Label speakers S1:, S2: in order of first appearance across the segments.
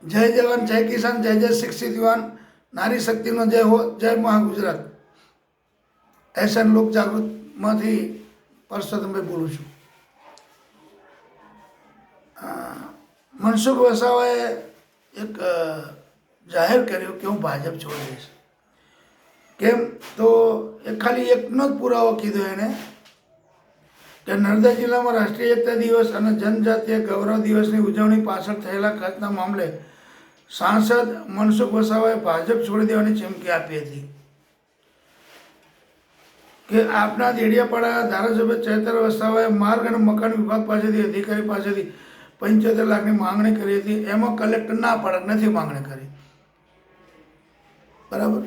S1: जय जवान जय किसान जय जय शिक्षित युवान नारी शक्तिનો જય હો જય મહાગુજરાત એશિયન લોક જાગૃતમાંથી પરસોત્તમભાઈ બોલું છું. મનસુખ વસાવાએ એક જાહેર કર્યું કે હું ભાજપ છોડી દઈશ. કેમ તો એ ખાલી એકનો જ પુરાવો કીધો એણે કે નર્મદા જિલ્લામાં રાષ્ટ્રીય એકતા દિવસ અને જનજાતીય ગૌરવ દિવસની ઉજવણી પાછળ થયેલા ખર્ચના મામલે સાંસદ મનસુખ વસાવાએ ભાજપ છોડી દેવાની ચીમકી આપી હતી કે આપના દેડિયાપાડા ધારાસભ્ય ચૈતર વસાવાએ માર્ગ અને મકાન વિભાગ પાસેથી અધિકારી પાસેથી 75 લાખની માંગણી કરી હતી. એમાં કલેક્ટર ના પાડે, નથી માંગણી કરી. બરાબર.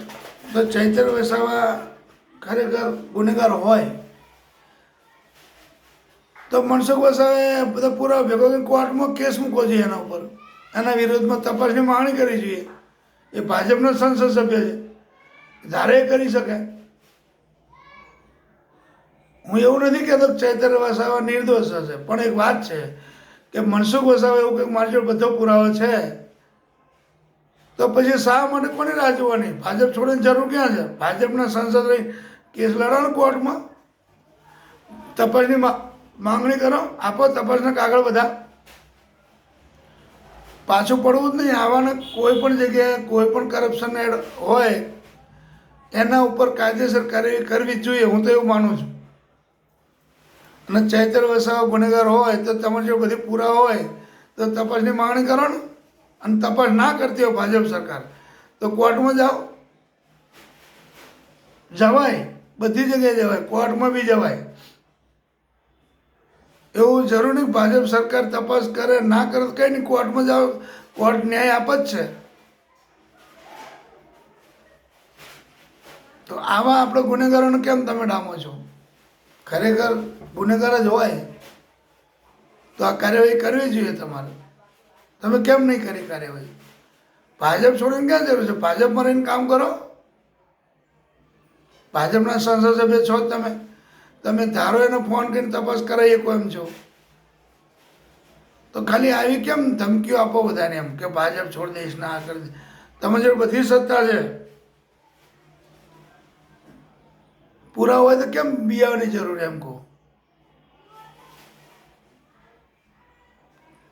S1: તો ચૈતર વસાવા ખરેખર ગુનેગાર હોય તો મનસુખ વસાવાએ બધા પુરાવા ભેગો કરીને કોર્ટમાં કેસ મૂકવો જોઈએ એના ઉપર, એના વિરોધમાં તપાસની માંગણી કરવી જોઈએ. એ ભાજપનો સંસદ સભ્ય છે, ધારે કરી શકે. હું એવું નથી કહેતો ચૈતર વસાવા નિર્દોષ હશે, પણ એક વાત છે કે મનસુખ વસાવા એવું કંઈક મારી જોડે બધો પુરાવો છે તો પછી શા માટે કોની રાહ જોવાની? ભાજપ છોડીને જરૂર ક્યાં છે? ભાજપના સંસદ રહી કેસ લડાવો કોર્ટમાં, તપાસની માંગણી કરો, આપો તપાસના કાગળ બધા. પાછું પડવું જ નહીં. આવાના કોઈ પણ જગ્યાએ કોઈ પણ કરપ્શન હોય એના ઉપર કાયદેસર કાર્યવાહી કરવી જ જોઈએ. હું તો એવું માનું છું. અને ચૈતર વસાવા ગુનેગાર હોય તો તમારી જો બધી પુરાવા હોય તો તપાસની માંગણી કરો ને. અને તપાસ ના કરતી હોય ભાજપ સરકાર તો કોર્ટમાં જાઓ. જવાય, બધી જગ્યાએ જવાય, કોર્ટમાં બી જવાય. એવું જરૂર નહીં ભાજપ સરકાર તપાસ કરે ના કરે તો કંઈ નહીં, કોર્ટમાં જાઓ, કોર્ટ ન્યાય આપે જ છે. તો આવા આપણે ગુનેગારોને કેમ તમે ડામો છો? ખરેખર ગુનેગાર જ હોય તો આ કાર્યવાહી કરવી જોઈએ તમારે. તમે કેમ નહીં કરી કાર્યવાહી? ભાજપ છોડીને ક્યાં જરૂર છે? ભાજપમાં રહીને કામ કરો. ભાજપના સંસદ સભ્ય છો તમે ધારો એને ફોન કરીને તપાસ કરાવી શકો એમ છો. તો ખાલી આવી કેમ ધમકીઓ આપો બધાને એમ કે ભાજપ છોડી દઈશ ના આ કરી દઈશ? તમે જોડે બધી સત્તા છે, પૂરા હોય તો કેમ બિયાવાની જરૂર એમ કહો?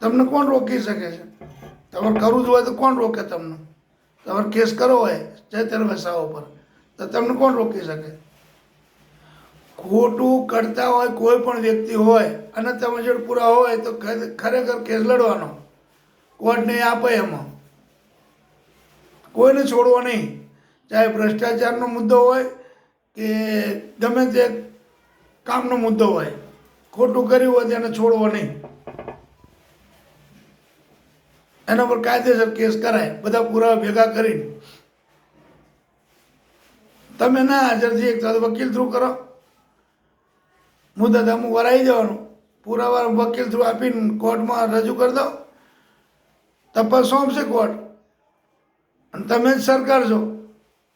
S1: તમને કોણ રોકી શકે છે? તમારે કરવું જ હોય તો કોણ રોકે તમને? તમારે કેસ કરવો હોય ચૈતર વસાવા પર તો તમને કોણ રોકી શકે? ખોટું કરતા હોય કોઈ પણ વ્યક્તિ હોય અને તમે જોડે પૂરા હોય તો ખરેખર કેસ લડવાનો, કોર્ટ નહીં આપે. એમાં કોઈને છોડવો નહીં. ચાહે ભ્રષ્ટાચારનો મુદ્દો હોય કે ગમે તે કામનો મુદ્દો હોય, ખોટું કર્યું હોય તેને છોડવો નહીં. એના પર કાયદેસર કેસ કરાય, બધા પુરાવા ભેગા કરીને. તમે ના હાજર થઈ એક તો વકીલ થ્રુ કરો, મુદત અમુક વાર આવી જવાનું, પુરાવા વકીલ થ્રુ આપીને કોર્ટમાં રજૂ કરી દો, તપાસ સોંપશે કોર્ટ. અને તમે જ સરકાર છો,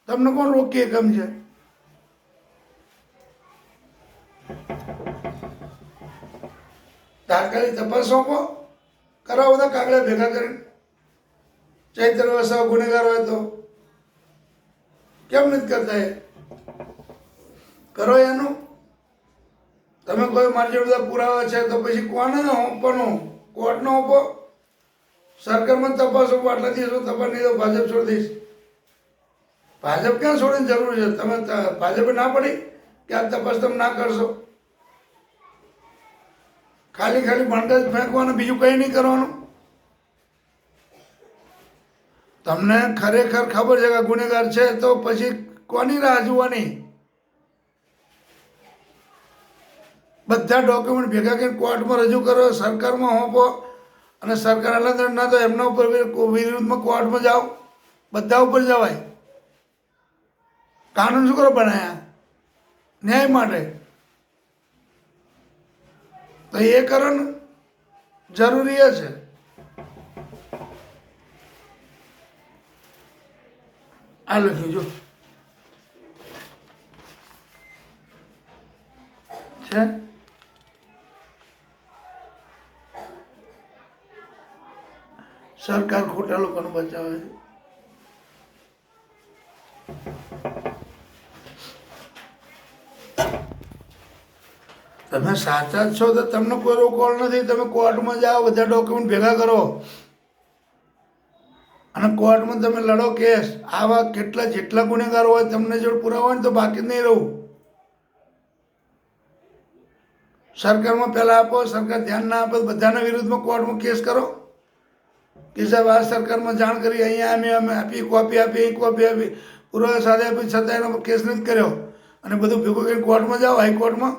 S1: તમને કોણ રોકીએ કેમ છે? તાત્કાલિક તપાસ સોંપો, કરાવો બધા કાગળિયા ભેગા કરીને. ચૈતર વસાવા ગુનેગાર હોય તો કેમ નથી કરતા? એ કરો એનું. તમે કોઈ મારી જોડે બધા પુરાવા છે તો પછી કોને હોંપવાનું? કોર્ટનો હોંપો. સરકારમાં તપાસ હોપો. આટલા દિવસો તપાસ નહીં તો ભાજપ છોડી દઈશ. ભાજપ ક્યાં છોડીને જરૂર છે? તમે ભાજપે ના પડી કે આ તપાસ તમે ના કરશો? ખાલી ભણતર જ ફેંકવાનું, બીજું કંઈ નહીં કરવાનું. તમને ખરેખર ખબર છે કે ગુનેગાર છે તો પછી કોની રાહ જોવાની? બધા ડોક્યુમેન્ટ ભેગા કરીને કોર્ટમાં રજૂ કરો, સરકારમાં હોંપો. અને સરકાર અલગ ના તો એમના ઉપર વિરુદ્ધમાં કોર્ટમાં જાઓ. બધા ઉપર જવાય. કાનૂન શું કરો બનાયા? ન્યાય માટે. તો એ કરો ને, જરૂરી એ છે. આ લખ્યું જો છે. સરકાર ખોટા લોકોને બચાવે છે. તમે સાચા જ છો તો તમને કોઈ રોકવાળ નથી. તમે કોર્ટમાં જાઓ, બધા ડોક્યુમેન્ટ ભેગા કરો અને કોર્ટમાં તમે લડો કેસ. આવા કેટલા જેટલા ગુનેગારો હોય તમને જોડે પુરાવા હોય ને તો બાકી જ નહીં રહું. સરકારમાં પહેલાં આપો, સરકાર ધ્યાન ના આપે બધાના વિરુદ્ધમાં કોર્ટમાં કેસ કરો કે સાહેબ આ સરકારમાં જાણ કરી, અહીંયા અમે આપી, કોપી આપી, કોપી આપી, પુરાવા સાથે આપી, છતાં એનો કેસ નથી કર્યો અને બધું ભેગું કરીને કોર્ટમાં જાઓ, હાઈકોર્ટમાં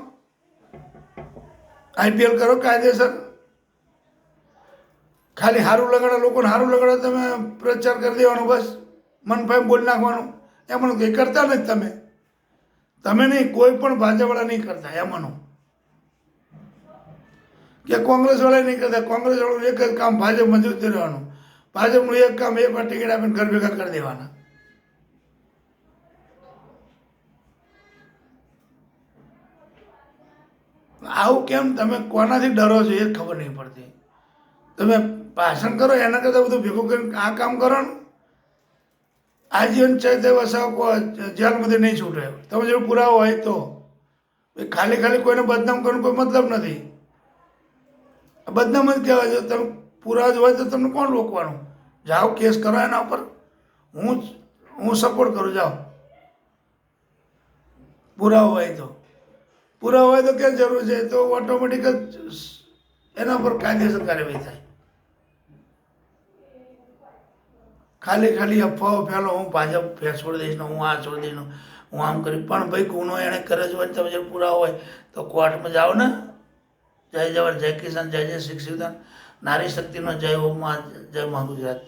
S1: IPL કરો કાયદેસર. ખાલી સારું લગાડો, લોકોને સારું લગાડો, તમે પ્રચાર કરી દેવાનો, બસ મન ફાઈમ બોલી નાખવાનું. એમાં કંઈ કરતા નથી તમે નહીં, કોઈ પણ ભાજપવાળા નહીં કરતા એમાંનું, કે કોંગ્રેસવાળા નહીં કરતા. કોંગ્રેસવાળું એક જ કામ ભાજપમાં જતું રહેવાનું. ભાજપનું એક કામ, એકવાર ટિકિટ આપીને ઘર ભેગા કરી દેવાના. આવું કેમ? તમે કોનાથી ડરો છો એ ખબર નહીં પડતી. તમે ભાષણ કરો એના કરતાં બધું ભેગું કરીને આ કામ કરો ને. આજીવન ચૈત્ય વસાવો જેલમાંથી નહીં છૂટે. તમે જો પુરાવો હોય તો. ખાલી કોઈને બદનામ કરવાનો કોઈ મતલબ નથી. બદનામ જ કહેવાય છે. તમે પુરાવા જ હોય તો તમને કોણ રોકવાનું? જાઓ કેસ કરો એના ઉપર. હું સપોર્ટ કરું. જાઓ, પુરાવો હોય તો. પુરાવો હોય તો ક્યાં જરૂર છે? તો ઓટોમેટિક જ એના પર કાયદેસર કાર્યવાહી થાય. ખાલી અફવાઓ ફેલો, હું ભાજપ છોડી દઈશ ને, હું આ છોડી દઈશ ને, હું આમ કરીશ. પણ ભાઈ ગુનો એણે કરે જ હોય ને તમે જો પુરાવો હોય તો કોર્ટમાં જાઓ ને. જય જવાન, જય કિસાન, જય જય શિક્ષિત, નારી શક્તિનો જય. ઓમ જય મા ગુજરાત.